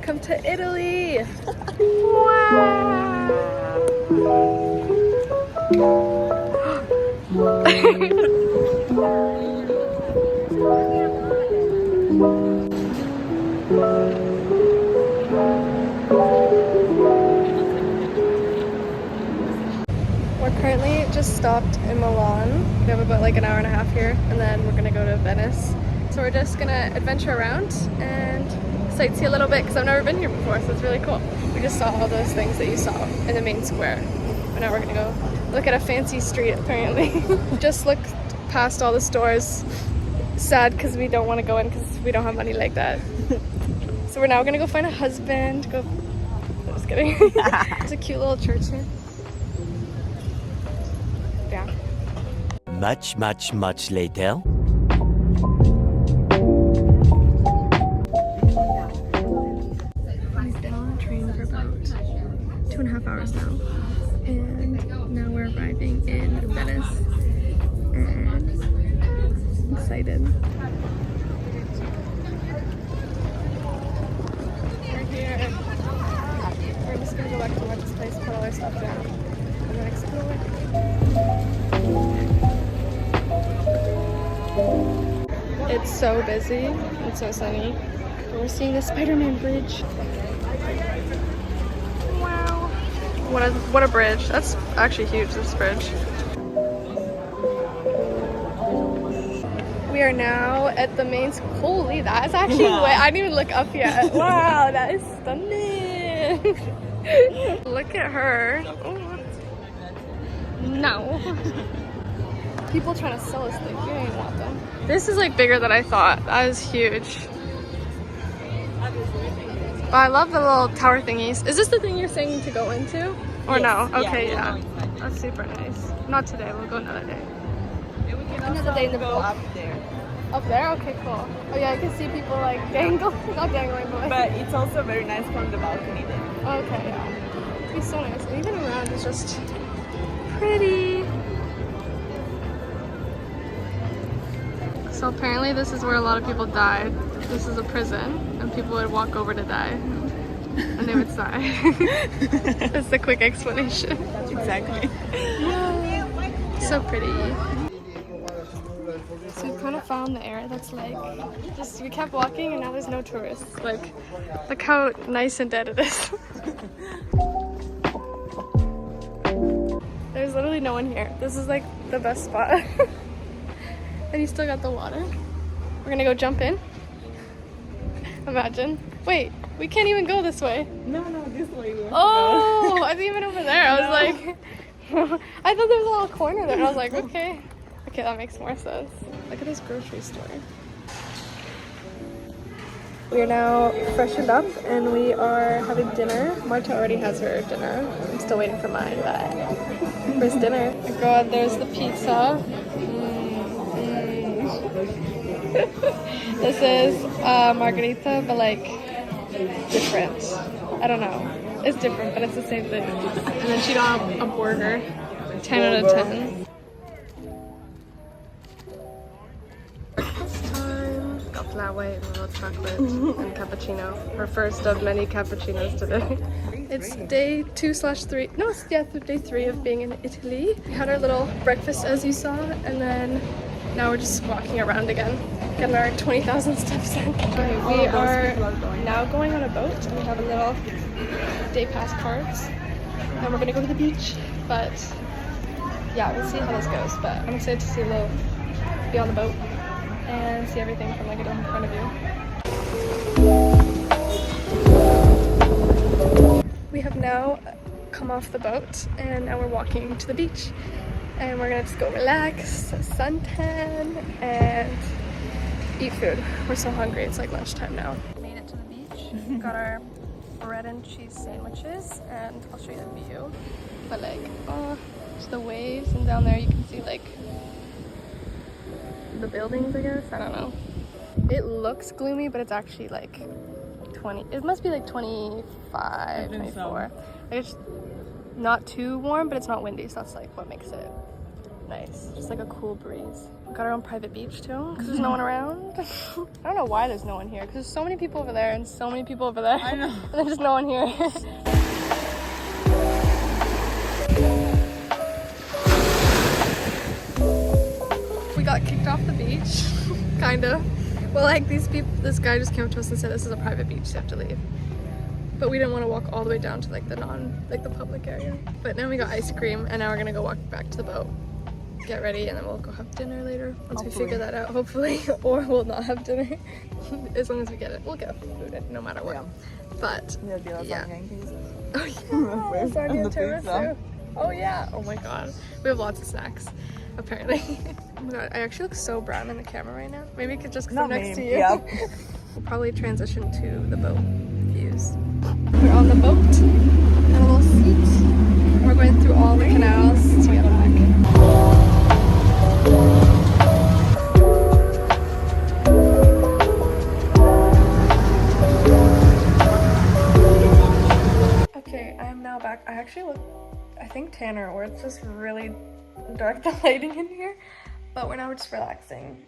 Welcome to Italy! Wow! We're currently just stopped in Milan. We have about like an hour and a half here, and then we're gonna go to Venice. So we're just gonna adventure around and sightsee a little bit because I've never been here before, so it's really cool. We just saw all those things that you saw in the main square. But now we're gonna go look at a fancy street apparently. Just looked past all the stores. Sad because we don't want to go in because we don't have money like that. So we're now gonna go find a husband. Go. I'm just kidding. It's a cute little church here. Yeah. Much later. We've been on a train for about 2.5 hours now, and now we're arriving in Venice, and I'm excited. We're here. We're just gonna go back to this place, put all our stuff down, and then explore. It's so busy. It's so sunny. We're seeing the Spider-Man bridge. Wow. What a bridge. That's actually huge, this bridge. We are now at the main school. Holy, that is actually way. I didn't even look up yet. Wow, that is stunning. Look at her. Oh. No. People trying to sell us things. We don't even want them. This is like bigger than I thought. That is huge. But I love the little tower thingies. Is this the thing you're saying to go into? Or yes. No? Okay, yeah. That's super nice. Not today. We'll go another day. And we can Another day in the go up there. Up there? Okay, cool. Oh yeah, I can see people like dangle. Not dangling, but like... But it's also very nice from the balcony there. Okay, yeah. It'd be so nice. And even around is just pretty. So apparently this is where a lot of people died. This is a prison, and people would walk over to die. And they would sigh. That's the quick explanation. Exactly. Yeah. So pretty. So we kind of found the area that's like, just we kept walking and now there's no tourists. Like, look how nice and dead it is. There's literally no one here. This is like the best spot. And you still got the water. We're gonna go jump in. Imagine. Wait, we can't even go this way. No, this way. Oh, I didn't even over there. I was like, I thought there was a little corner there. And I was like, okay. Okay, that makes more sense. Look at this grocery store. We are now freshened up and we are having dinner. Marta already has her dinner. I'm still waiting for mine, but where's dinner? Oh my god, there's the pizza. This is margarita, but like different. I don't know. It's different, but it's the same thing. And then she got a burger. 10 out of 10. Breakfast time. Got flat white and a little chocolate and cappuccino. Her first of many cappuccinos today. It's day 2/3. No, it's day 3 of being in Italy. We had our little breakfast as you saw, and then now we're just walking around again, getting our 20,000 steps in. Okay, we are now going on a boat, and we have a little day pass cards, and we're gonna go to the beach. But yeah, we'll see how this goes. But I'm excited to see be on the boat and see everything from like in front of you. We have now come off the boat, and now we're walking to the beach. And we're gonna just go relax, suntan, and eat food. We're so hungry, it's like lunchtime now. Made it to the beach, got our bread and cheese sandwiches, and I'll show you the view. But like, oh, just the waves, and down there you can see like the buildings, I guess, I don't know. It looks gloomy, but it's actually like 20, it must be like 25, 24. So. It's not too warm, but it's not windy, so that's like what makes it nice. Just like a cool breeze. We got our own private beach too, because there's no one around. I don't know why there's no one here, because there's so many people over there and so many people over there. I know. And there's just no one here. We got kicked off the beach, kinda. Well, like this guy just came up to us and said this is a private beach, so you have to leave. But we didn't want to walk all the way down to like the the public area. But then we got ice cream, and now we're gonna go walk back to the boat, get ready, and then we'll go have dinner later once we figure that out, hopefully. Or we'll not have dinner. As long as we get it, we'll get food no matter what. Yeah. But yeah. Oh yeah, And the pizza. Oh yeah. Oh my god. We have lots of snacks, apparently. Oh my god, I actually look so brown in the camera right now. Maybe just because I'm next to you. Yeah. We'll probably transition to the boat views. We're on the boat, got a little seat. We're going through all the canals to get back. Okay, I am now back. I actually look, I think tanner, or it's just really dark, the lighting in here. But we're just relaxing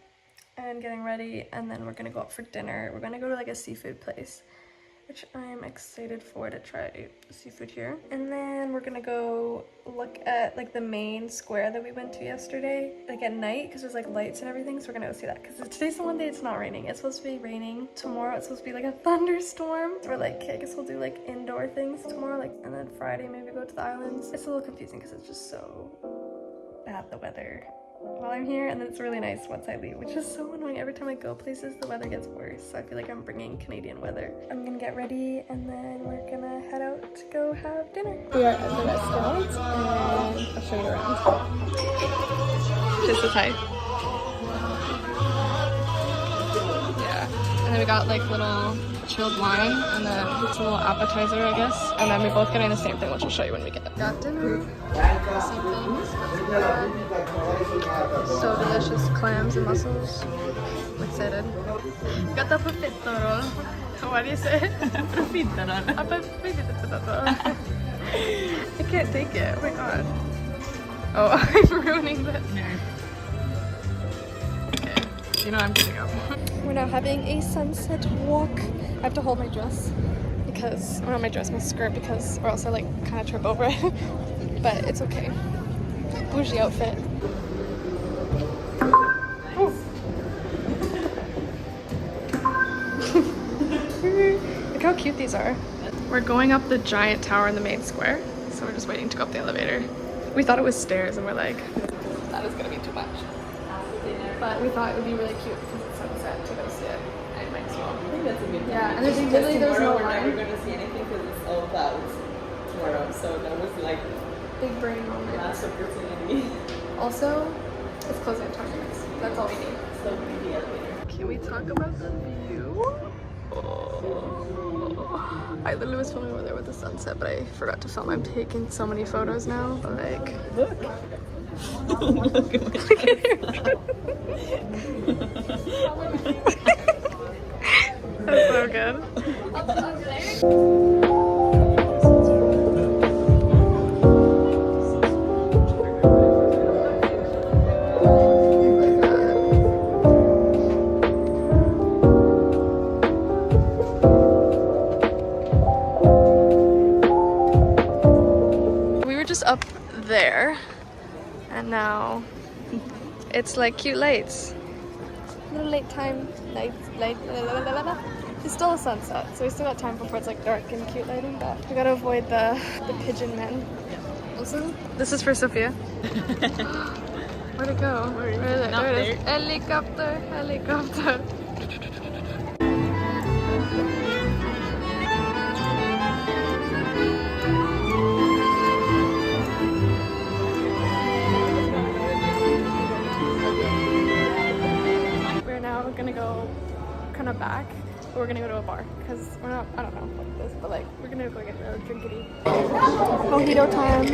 and getting ready, and then we're gonna go out for dinner. We're gonna go to like a seafood place, which I'm excited for, to try seafood here. And then we're gonna go look at like the main square that we went to yesterday, like at night, because there's like lights and everything. So we're gonna go see that, because today's the one day it's not raining. It's supposed to be raining tomorrow. It's supposed to be like a thunderstorm. So we're like, okay, I guess we'll do like indoor things tomorrow, like, and then Friday maybe go to the islands. It's a little confusing because it's just so bad, the weather, while I'm here, and then it's really nice once I leave, which is so annoying. Every time I go places, the weather gets worse, so I feel like I'm bringing Canadian weather. I'm gonna get ready, and then we're gonna head out to go have dinner. We are at the restaurant, and I'll show you around. Just a tie. Yeah, and then we got like little chilled wine, and then it's a little appetizer, I guess, and then we're both getting the same thing, which I'll show you when we get it. Got dinner. Same things. So delicious, clams and mussels. I'm excited. Got the profiterol roll. What do you say? Profiterol. I can't take it. Oh my god. Oh, I'm ruining this. Okay, you know I'm getting up. We're now having a sunset walk. I have to hold my dress because, or not my dress, my skirt, because, or else I like kind of trip over it. But it's okay. Bougie outfit. Look how cute these are. We're going up the giant tower in the main square, so we're just waiting to go up the elevator. We thought it was stairs, and we're like, that is gonna be too much. But we thought it would be really cute because it's sunset to go see it. I might as well. I think that's a good thing. Yeah, and there's literally there's no we're line. never gonna see anything because it's all clouds tomorrow. So that was like Big brain moment. last opportunity. Also, it's closing in 20 minutes. That's all we need. So we need the elevator. Can we talk about the view? Oh. I literally was filming over there with the sunset, but I forgot to film. I'm taking so many photos now. Like, Look. look at That's so good. We were just up there, and now it's like cute lights. Little late time lights, it's still a sunset, so we still got time before it's like dark and cute lighting, but we gotta avoid the pigeon men. Also, this is for Sophia. Where'd it go? Where is it? Not There it is. there. Helicopter, helicopter. We're now gonna go kind of back, but we're gonna go to a bar because we're not, I don't know what this, but like we're gonna go get a drinkity. Mojito time.